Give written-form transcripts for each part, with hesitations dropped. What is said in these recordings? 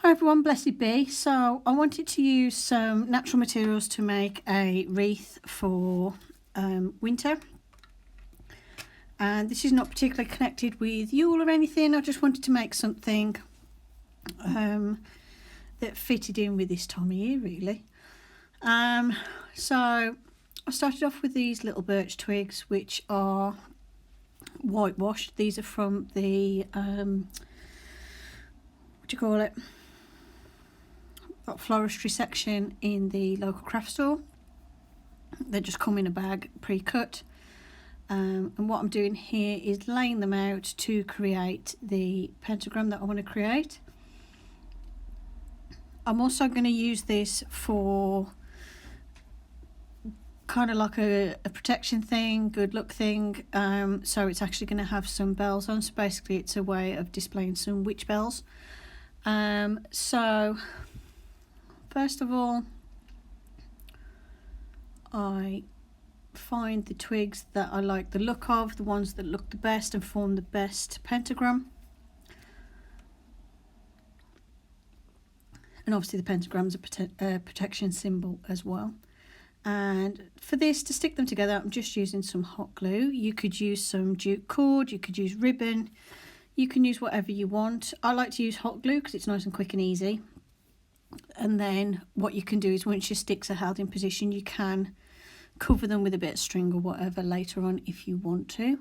Hi everyone, blessed be. So I wanted to use some natural materials to make a wreath for winter. And this is not particularly connected with Yule or anything. I just wanted to make something that fitted in with this time of year, really. So I started off with these little birch twigs, which are whitewashed. These are from the floristry section in the local craft store. They just come in a bag pre-cut, and what I'm doing here is laying them out to create the pentagram that I want to create. I'm also going to use this for kind of like a protection thing, good luck thing. So it's actually going to have some bells on, so basically it's a way of displaying some witch bells. So first of all, I find the twigs that I like the look of, the ones that look the best and form the best pentagram. And obviously the pentagram's a protection symbol as well. And for this, to stick them together, I'm just using some hot glue. You could use some jute cord, you could use ribbon, you can use whatever you want. I like to use hot glue because it's nice and quick and easy. And then what you can do is once your sticks are held in position, you can cover them with a bit of string or whatever later on if you want to.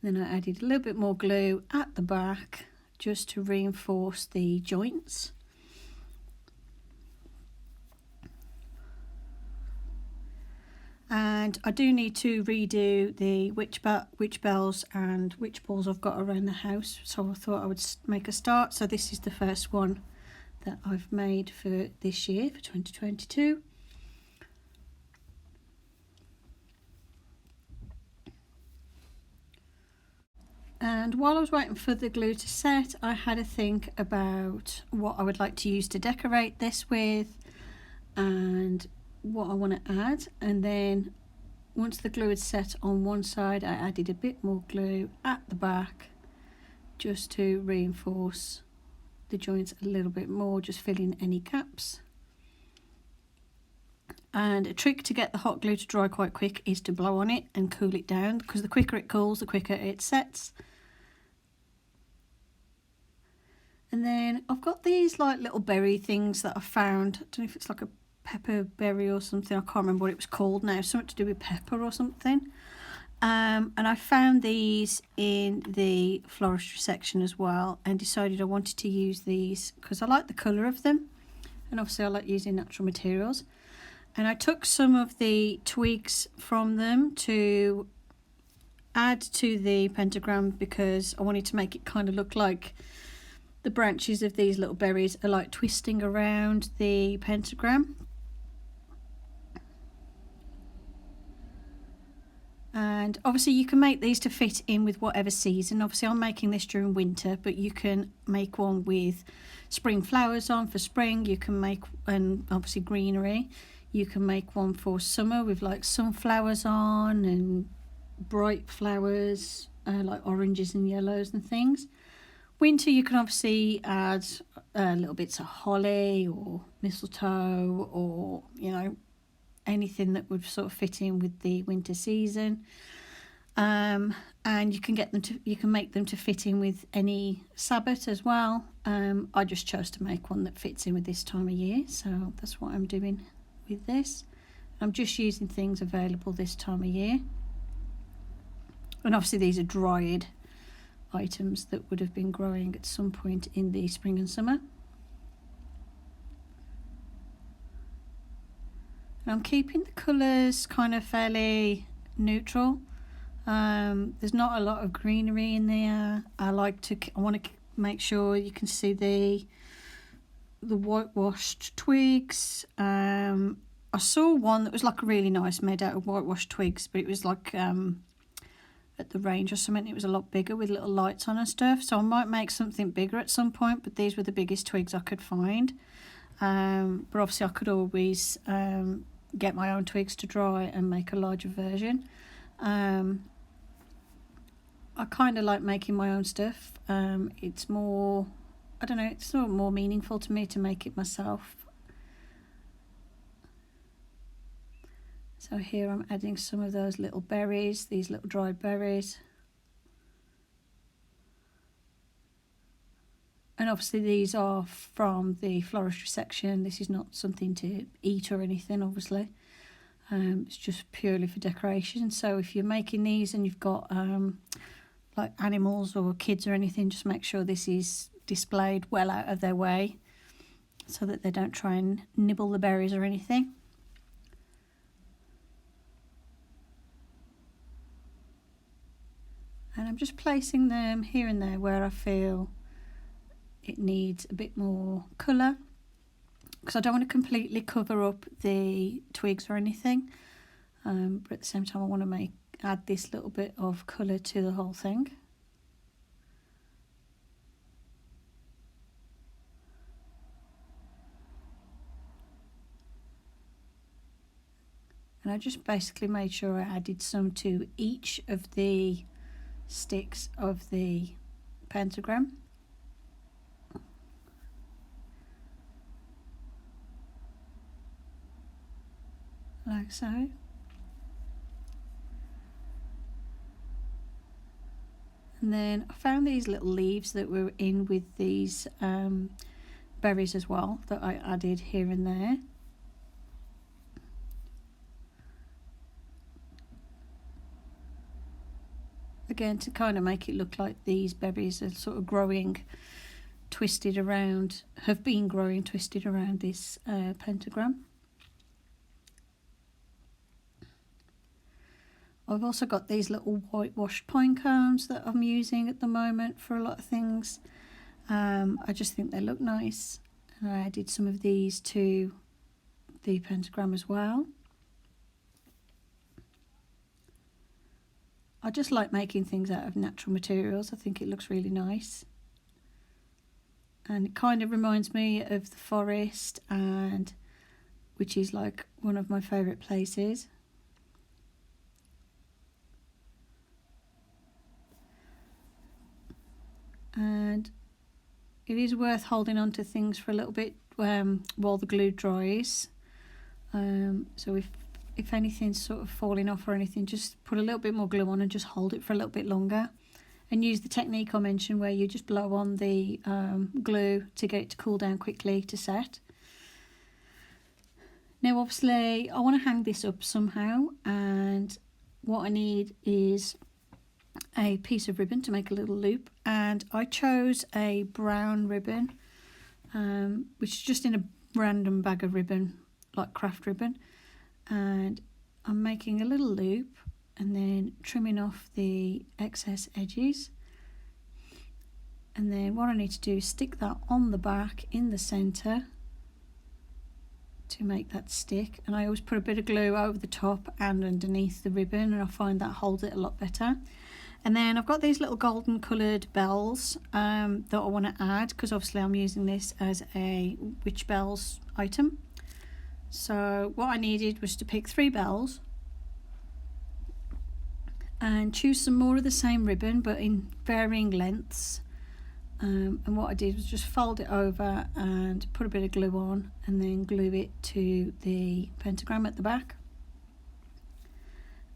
Then I added a little bit more glue at the back just to reinforce the joints. And I do need to redo the witch bells and witch balls I've got around the house, so I thought I would make a start. So this is the first one that I've made for this year, for 2022. And while I was waiting for the glue to set, I had a think about what I would like to use to decorate this with and what I want to add. And then once the glue had set on one side, I added a bit more glue at the back just to reinforce the joints a little bit more, just fill in any gaps. And a trick to get the hot glue to dry quite quick is to blow on it and cool it down, because the quicker it cools, the quicker it sets. And then I've got these like little berry things that I found. I don't know if it's like a pepper berry or something. I can't remember what it was called now. Something to do with pepper or something. And I found these in the floristry section as well, and decided I wanted to use these because I like the colour of them, and obviously I like using natural materials. And I took some of the twigs from them to add to the pentagram because I wanted to make it kind of look like the branches of these little berries are like twisting around the pentagram. And obviously you can make these to fit in with whatever season. Obviously I'm making this during winter, but you can make one with spring flowers on for spring. You can make, and obviously greenery. You can make one for summer with like sunflowers on and bright flowers, like oranges and yellows and things. Winter you can obviously add little bits of holly or mistletoe, or anything that would sort of fit in with the winter season. And you can make them to fit in with any Sabbath as well. I just chose to make one that fits in with this time of year, so that's what I'm doing with this. I'm just using things available this time of year, and obviously these are dried items that would have been growing at some point in the spring and summer. And I'm keeping the colours kind of fairly neutral. There's not a lot of greenery in there. I want to make sure you can see the whitewashed twigs. I saw one that was like really nice, made out of whitewashed twigs, but it was like at the range or something. It was a lot bigger with little lights on and stuff, so I might make something bigger at some point, but these were the biggest twigs I could find. But obviously I could always get my own twigs to dry and make a larger version. I kind of like making my own stuff. It's more I don't know, it's sort of more meaningful to me to make it myself. So here I'm adding some of those little berries, these little dried berries. And obviously these are from the floristry section. This is not something to eat or anything, obviously. It's just purely for decoration. So if you're making these and you've got like animals or kids or anything, just make sure this is displayed well out of their way so that they don't try and nibble the berries or anything. And I'm just placing them here and there where I feel it needs a bit more colour, because I don't want to completely cover up the twigs or anything, but at the same time I want to add this little bit of colour to the whole thing. And I just basically made sure I added some to each of the sticks of the pentagram. Like so. And then I found these little leaves that were in with these berries as well that I added here and there. Again, to kind of make it look like these berries are sort of growing twisted around, have been growing twisted around this pentagram. I've also got these little whitewashed pine cones that I'm using at the moment for a lot of things. I just think they look nice. And I added some of these to the pentagram as well. I just like making things out of natural materials. I think it looks really nice. And it kind of reminds me of the forest, and which is like one of my favourite places. And it is worth holding on to things for a little bit while the glue dries. So if anything's sort of falling off or anything, just put a little bit more glue on and just hold it for a little bit longer. And use the technique I mentioned where you just blow on the glue to get it to cool down quickly to set. Now obviously I want to hang this up somehow, and what I need is a piece of ribbon to make a little loop, and I chose a brown ribbon, which is just in a random bag of ribbon, like craft ribbon, and I'm making a little loop and then trimming off the excess edges. And then what I need to do is stick that on the back in the centre to make that stick, and I always put a bit of glue over the top and underneath the ribbon, and I find that holds it a lot better. And then I've got these little golden coloured bells that I want to add, because obviously I'm using this as a witch bells item. So what I needed was to pick 3 bells and choose some more of the same ribbon but in varying lengths. And what I did was just fold it over and put a bit of glue on, and then glue it to the pentagram at the back.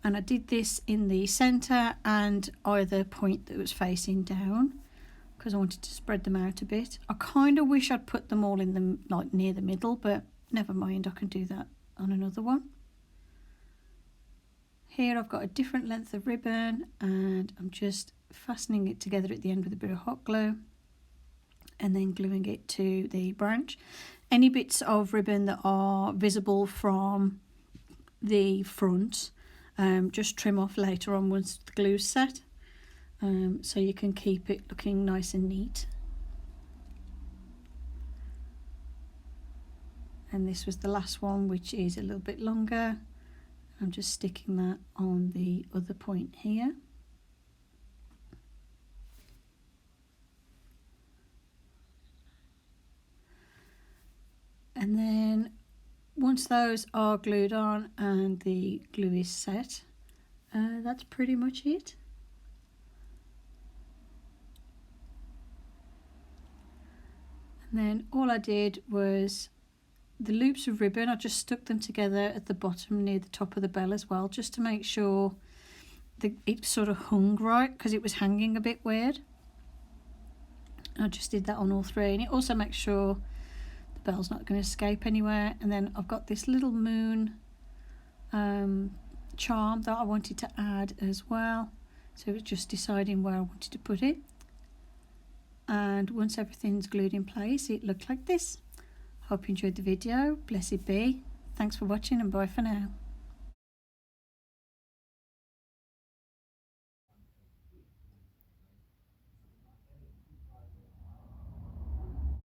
And I did this in the centre and either point that was facing down, because I wanted to spread them out a bit. I kind of wish I'd put them all in the like near the middle, but never mind, I can do that on another one. Here I've got a different length of ribbon, and I'm just fastening it together at the end with a bit of hot glue and then gluing it to the branch. Any bits of ribbon that are visible from the front, just trim off later on once the glue's set, so you can keep it looking nice and neat. And this was the last one, which is a little bit longer. I'm just sticking that on the other point here. And then once those are glued on and the glue is set, that's pretty much it. And then all I did was the loops of ribbon, I just stuck them together at the bottom near the top of the bell as well, just to make sure that it sort of hung right, because it was hanging a bit weird. I just did that on all three, and it also makes sure the bell's not going to escape anywhere. And then I've got this little moon charm that I wanted to add as well, so it's just deciding where I wanted to put it. And once everything's glued in place, it looked like this. Hope you enjoyed the video. Blessed be. Thanks for watching, and bye for now.